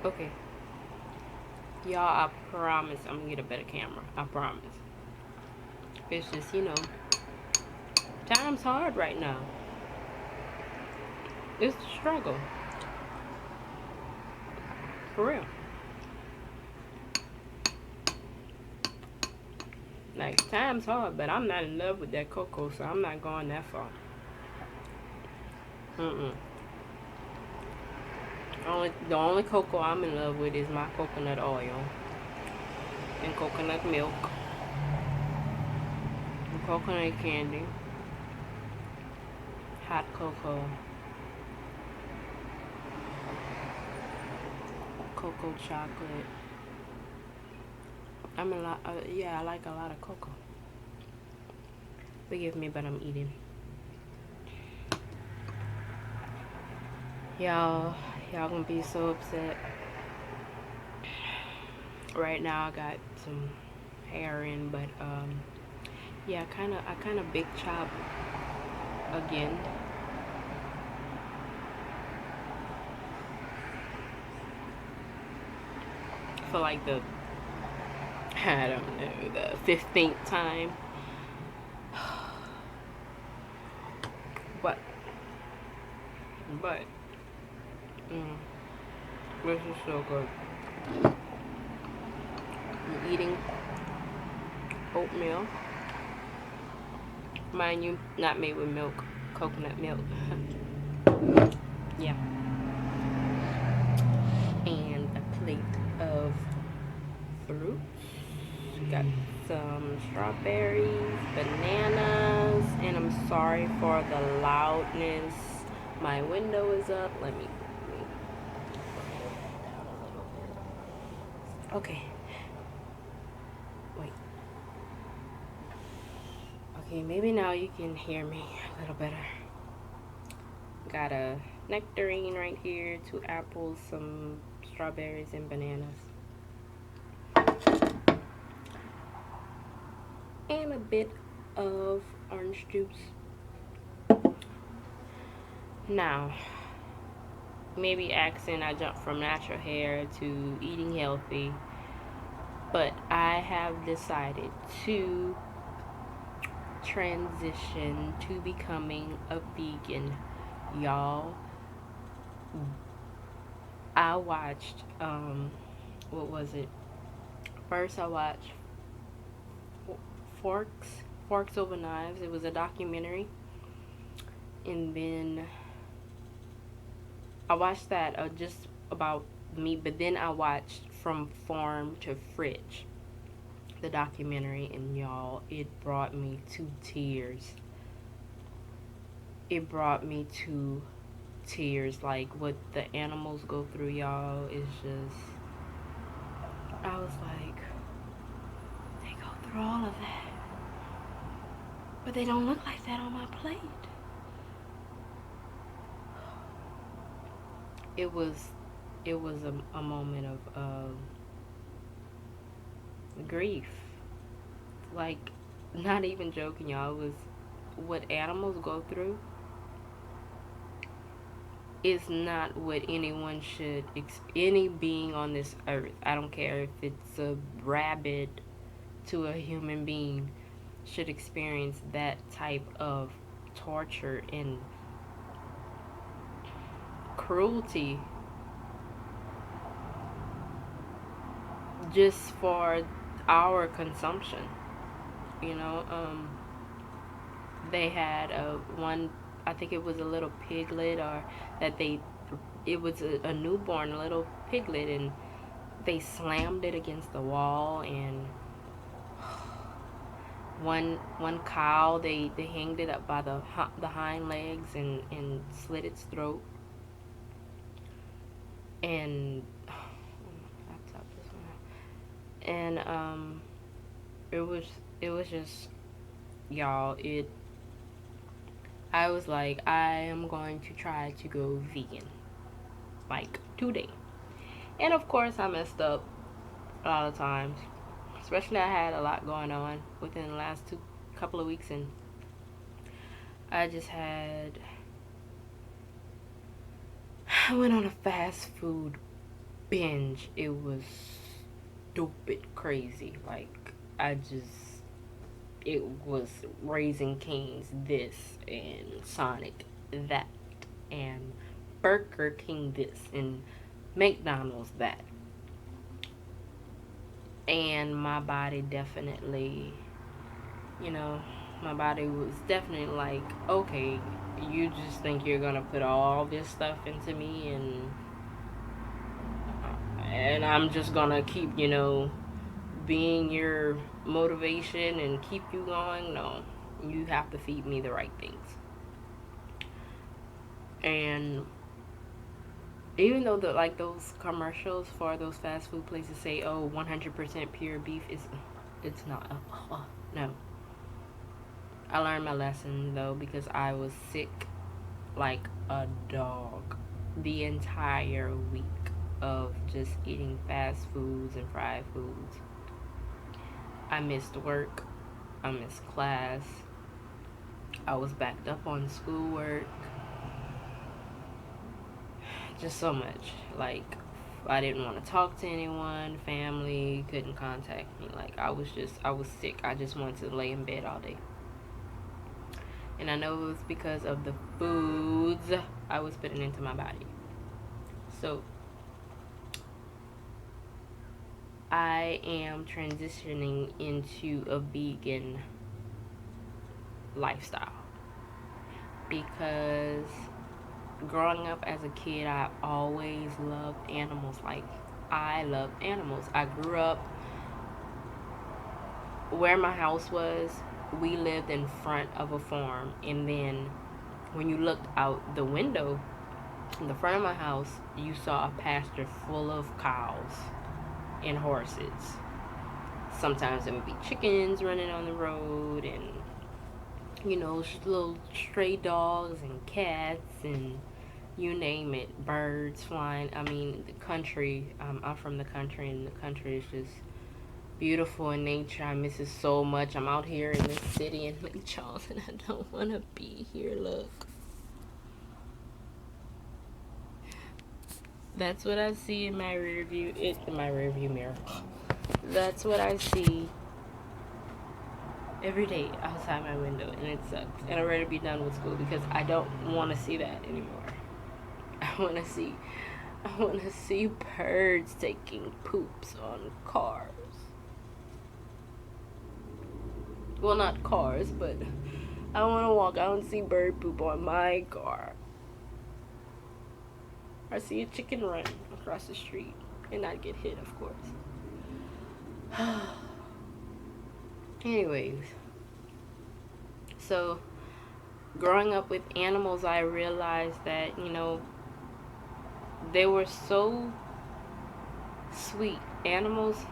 Okay, y'all, I promise I'm gonna get a better camera. I promise. It's just, time's hard right now. It's a struggle. For real. Like, time's hard, but I'm not in love with that cocoa, so I'm not going that far. Mm-mm. The only cocoa I'm in love with is my coconut oil and coconut milk, and coconut candy, hot cocoa, cocoa chocolate. Yeah, I like a lot of cocoa. Forgive me, but I'm eating. Y'all gonna be so upset. Right now I got some hair in, but yeah, I kinda big chop again. For like the, I don't know, the 15th time. But but mm, this is so good. I'm eating oatmeal. Mind you, not made with milk, coconut milk. Yeah. And a plate of fruit. Got some strawberries, bananas, and I'm sorry for the loudness. My window is up. Let me down a little bit. Okay. Wait. Okay, maybe now you can hear me a little better. Got a nectarine right here, 2 apples, some strawberries, and bananas. And a bit of orange juice. Now, maybe accent I jumped from natural hair to eating healthy, but I have decided to transition to becoming a vegan. Y'all, I watched what was it? First I watched Forks Forks Over Knives. It was a documentary, and then I watched that just about me, but then I watched From Farm to Fridge, the documentary, and y'all, it brought me to tears. It brought me to tears. Like, what the animals go through, y'all, is just, I was like, they go through all of that, but they don't look like that on my plate. It was a moment of grief. Like, not even joking, y'all. It was what animals go through is not what anyone should any being on this earth. I don't care if it's a rabbit to a human being should experience that type of torture and cruelty just for our consumption. You know, they had one, I think it was a little piglet, or that they it was a newborn little piglet, and they slammed it against the wall. And one cow, they hanged it up by the hind legs and slit its throat. And laptop this one. And it was it was just, y'all, it I was like, I am going to try to go vegan, like, today. And of course I messed up a lot of times, especially I had a lot going on within the last two couple of weeks, and I went on a fast food binge. It was stupid crazy. Like, it was Raising Kings this, and Sonic that, and Burger King this, and McDonald's that. And my body definitely, you know, my body was definitely like, okay, you just think you're gonna put all this stuff into me, and I'm just gonna keep, being your motivation and keep you going. No, you have to feed me the right things. And even though those commercials for those fast food places say, oh, 100% pure beef, it's not. No. I learned my lesson though, because I was sick like a dog the entire week of just eating fast foods and fried foods. I missed work. I missed class. I was backed up on schoolwork. Just so much. Like, I didn't want to talk to anyone. Family couldn't contact me. Like, I was sick. I just wanted to lay in bed all day. And I know it was because of the foods I was putting into my body. So, I am transitioning into a vegan lifestyle, because growing up as a kid, I always loved animals. Like, I loved animals. I grew up where my house was. We lived in front of a farm, and then when you looked out the window in the front of my house, you saw a pasture full of cows and horses. Sometimes there would be chickens running on the road, and little stray dogs and cats, and you name it, birds flying. I mean, the country, I'm from the country, and the country is just beautiful in nature. I miss it so much. I'm out here in this city in Lake Charles, and I don't want to be here. Look, that's what I see in my rear view. In my rear view mirror. That's what I see every day outside my window, and it sucks. And I'm ready to be done with school, because I don't want to see that anymore. I want to see birds taking poops on cars. Well, not cars, but I want to walk out and see bird poop on my car. I see a chicken run across the street and not get hit, of course. Anyways, so growing up with animals, I realized that, they were so sweet. Animals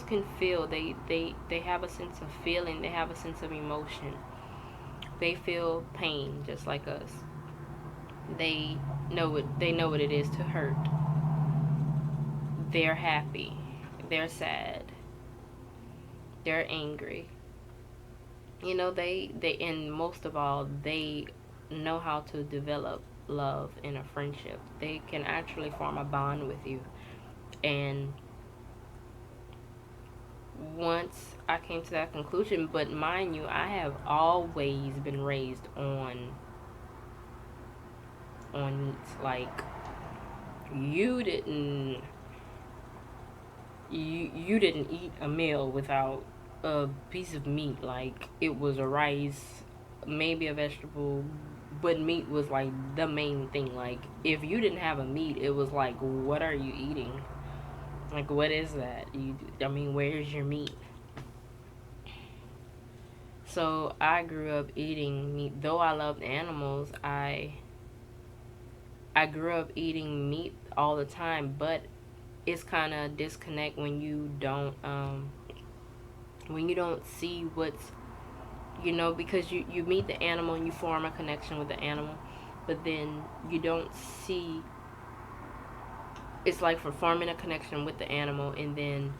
can feel. They have a sense of feeling. They have a sense of emotion. They feel pain just like us. They know what it is to hurt. They're happy. They're sad. They're angry. And most of all, they know how to develop love in a friendship. They can actually form a bond with you. And once I came to that conclusion, but mind you, I have always been raised on meats. Like, you didn't eat a meal without a piece of meat. Like, it was a rice, maybe a vegetable, but meat was like the main thing. Like, if you didn't have a meat, it was like, what are you eating? Like, what is that? Where's your meat? So I grew up eating meat. Though I loved animals, I grew up eating meat all the time. But it's kind of disconnect when you don't see what's, because you meet the animal and you form a connection with the animal, but then you don't see. It's like for forming a connection with the animal, and then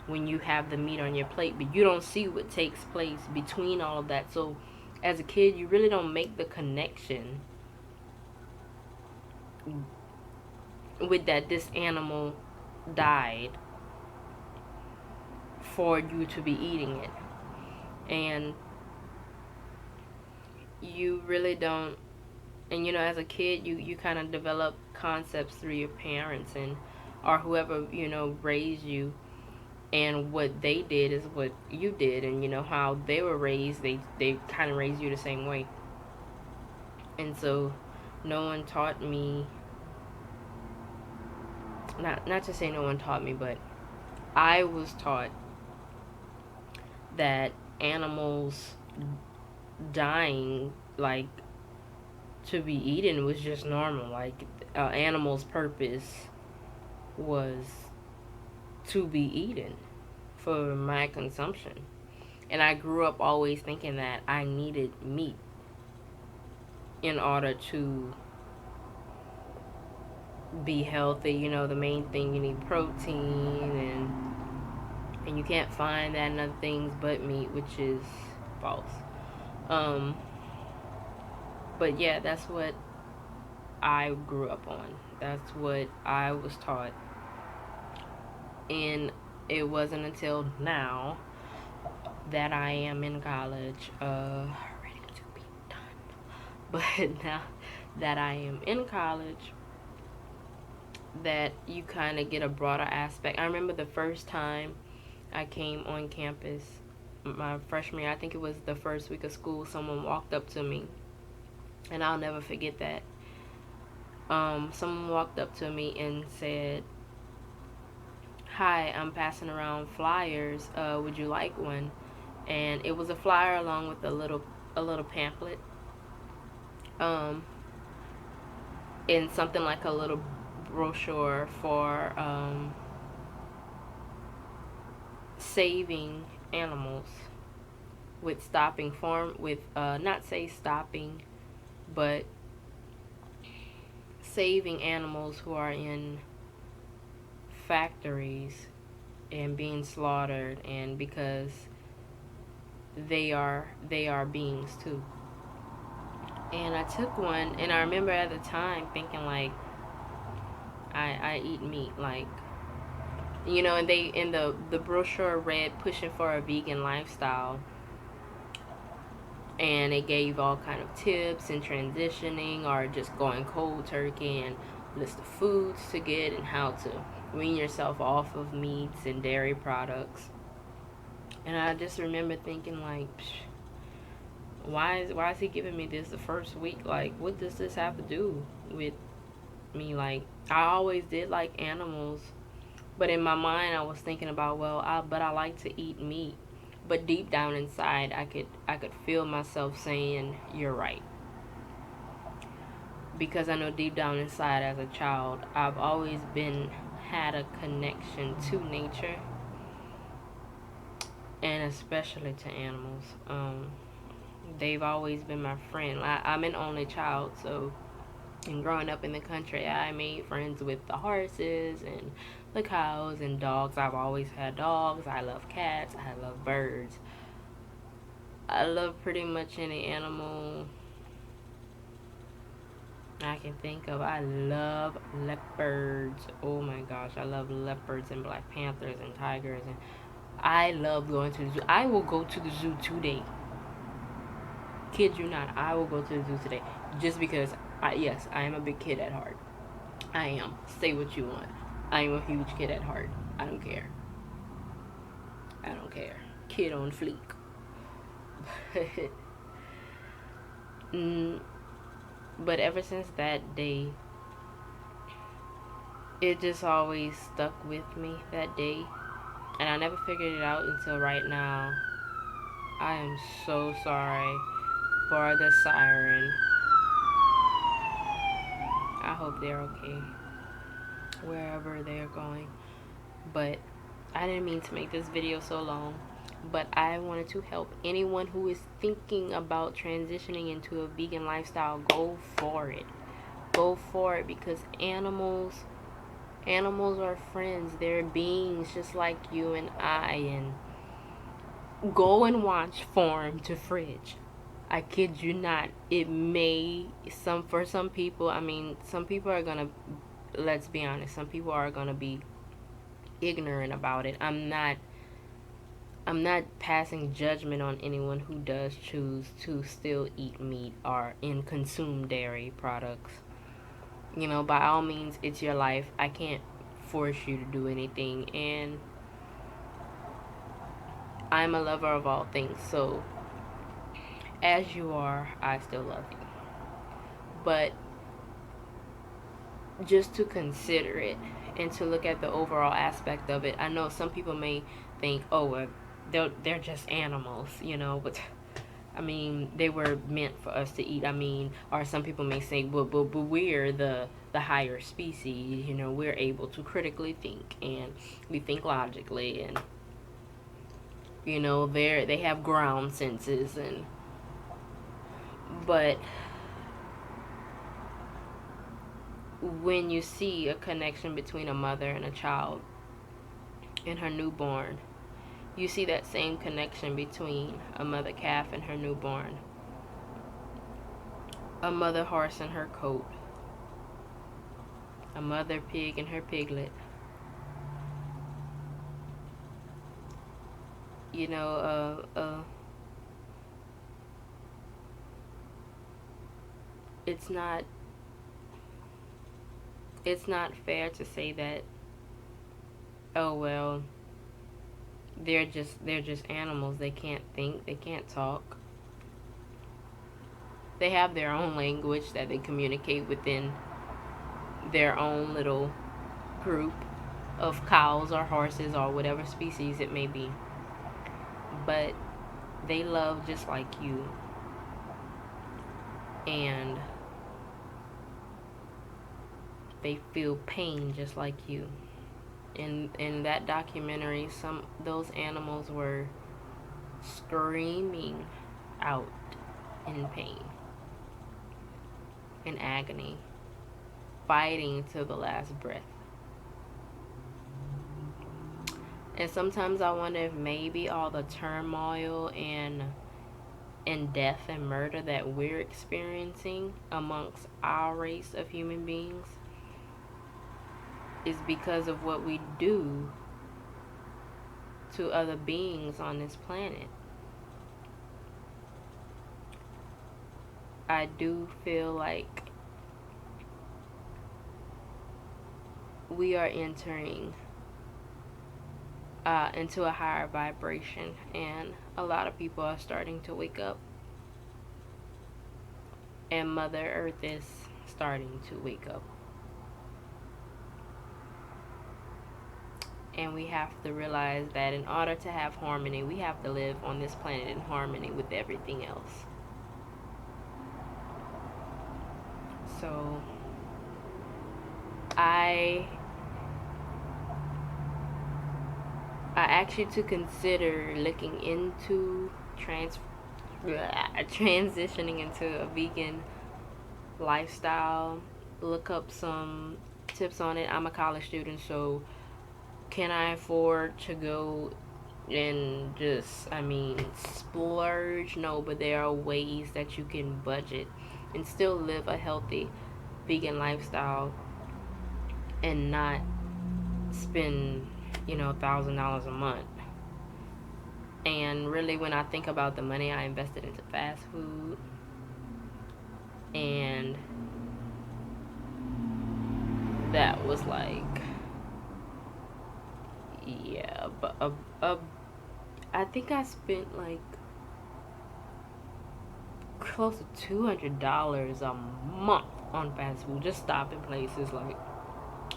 when you have the meat on your plate, but you don't see what takes place between all of that. So as a kid, you really don't make the connection with that this animal died for you to be eating it. And you really don't, and you know, as a kid, you kind of develop concepts through your parents and or whoever, you know, raised you, and what they did is what you did, and you know how they were raised, they kind of raised you the same way. And so no one taught me, not to say no one taught me, but I was taught that animals dying, like, to be eaten was just normal. Like, animal's purpose was to be eaten for my consumption. And I grew up always thinking that I needed meat in order to be healthy. You know, the main thing, you need protein, and you can't find that in other things but meat, which is false. Um, but yeah, that's what I grew up on. That's what I was taught. And it wasn't until now that I am in college, ready to be done. But now that I am in college, that you kind of get a broader aspect. I remember the first time I came on campus, my freshman year, I think it was the first week of school, someone walked up to me, and I'll never forget that. Someone walked up to me and said, "Hi, I'm passing around flyers. Would you like one?" And it was a flyer along with a little pamphlet, um, and something like a little brochure for saving animals with stopping farm with not say stopping, but saving animals who are in factories and being slaughtered, and because they are beings too. And I took one, and I remember at the time thinking like, I eat meat, like, you know, and they in the brochure read pushing for a vegan lifestyle, and it gave all kind of tips in transitioning or just going cold turkey, and list of foods to get and how to wean yourself off of meats and dairy products. And I just remember thinking like, why is he giving me this the first week? Like, what does this have to do with me? Like, I always did like animals, but in my mind I was thinking about, well, but I like to eat meat. But deep down inside, I could feel myself saying, "You're right," because I know deep down inside, as a child, I've always been had a connection to nature, and especially to animals. They've always been my friend. I'm an only child, so, and growing up in the country, I made friends with the horses and the cows and dogs. I've always had dogs. I love cats. I love birds. I love pretty much any animal I can think of. I love leopards. Oh my gosh, I love leopards and black panthers and tigers, and I love going to the zoo. I will go to the zoo today. Kid you not, I will go to the zoo today just because. Yes, I am a big kid at heart. I am. Say what you want. I am a huge kid at heart. I don't care. I don't care. Kid on fleek. mm, but ever since that day, it just always stuck with me, that day. And I never figured it out until right now. I am so sorry for the siren. I hope they're okay wherever they're going. But I didn't mean to make this video so long. But I wanted to help anyone who is thinking about transitioning into a vegan lifestyle. Go for it. Go for it, because animals are friends. They're beings just like you and I. And go and watch Farm to Fridge. I kid you not. It may, for some people, I mean, some people are gonna let's be honest, some people are going to be ignorant about it. I'm not passing judgment on anyone who does choose to still eat meat or and consume dairy products. You know, by all means, it's your life. I can't force you to do anything, and I'm a lover of all things. So, as you are, I still love you. But just to consider it and to look at the overall aspect of it, I know some people may think, oh, well, they're just animals, you know, but I mean, they were meant for us to eat. I mean, or some people may say, but we're the higher species. You know, we're able to critically think and we think logically, and you know, they have ground senses, and but when you see a connection between a mother and a child and her newborn, you see that same connection between a mother calf and her newborn, a mother horse and her colt, a mother pig and her piglet. You know, it's not fair to say that, oh well, they're just animals. They can't think, they can't talk. They have their own language that they communicate within their own little group of cows or horses or whatever species it may be. But they love just like you. And they feel pain just like you. In that documentary, some those animals were screaming out in pain, in agony, fighting to the last breath. And sometimes I wonder if maybe all the turmoil and death and murder that we're experiencing amongst our race of human beings is because of what we do to other beings on this planet. I do feel like we are entering into a higher vibration, and a lot of people are starting to wake up, and Mother Earth is starting to wake up. And we have to realize that in order to have harmony, we have to live on this planet in harmony with everything else. So I ask you to consider looking into transitioning into a vegan lifestyle. Look up some tips on it. I'm a college student, so can I afford to go and just, I mean, splurge? No, but there are ways that you can budget and still live a healthy vegan lifestyle and not spend, you know, $1,000 a month. And really, when I think about the money I invested into fast food, and that was like, yeah, but I think I spent like close to $200 a month on fast food, just stopping places like,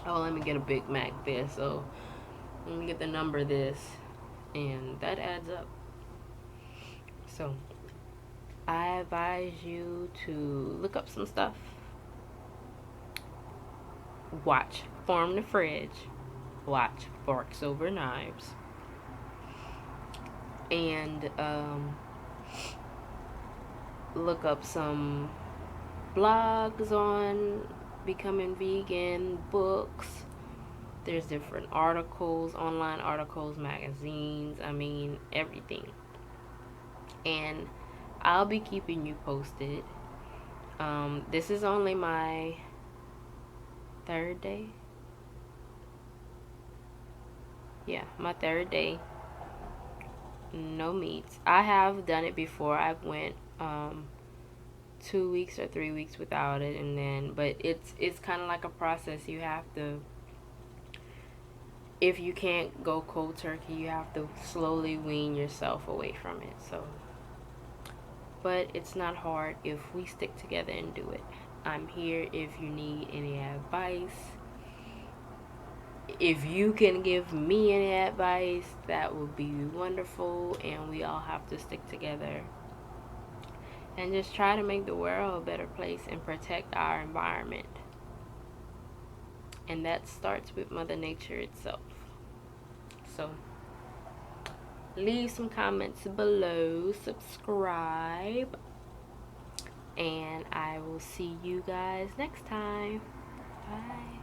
oh, let me get a Big Mac this, so let me get the number this, and that adds up. So I advise you to look up some stuff, watch Farm to Fridge, watch Forks Over Knives, and look up some blogs on becoming vegan, books. There's different articles, online articles, magazines, I mean, everything. And I'll be keeping you posted. This is only my third day. Yeah, my third day. No meats. I have done it before. I went 2 weeks or 3 weeks without it, and then but it's kind of like a process. You have to, if you can't go cold turkey, you have to slowly wean yourself away from it. So, but it's not hard if we stick together and do it. I'm here if you need any advice. If you can give me any advice, that would be wonderful, and we all have to stick together and just try to make the world a better place and protect our environment. And that starts with Mother Nature itself. So, leave some comments below, subscribe, and I will see you guys next time. Bye.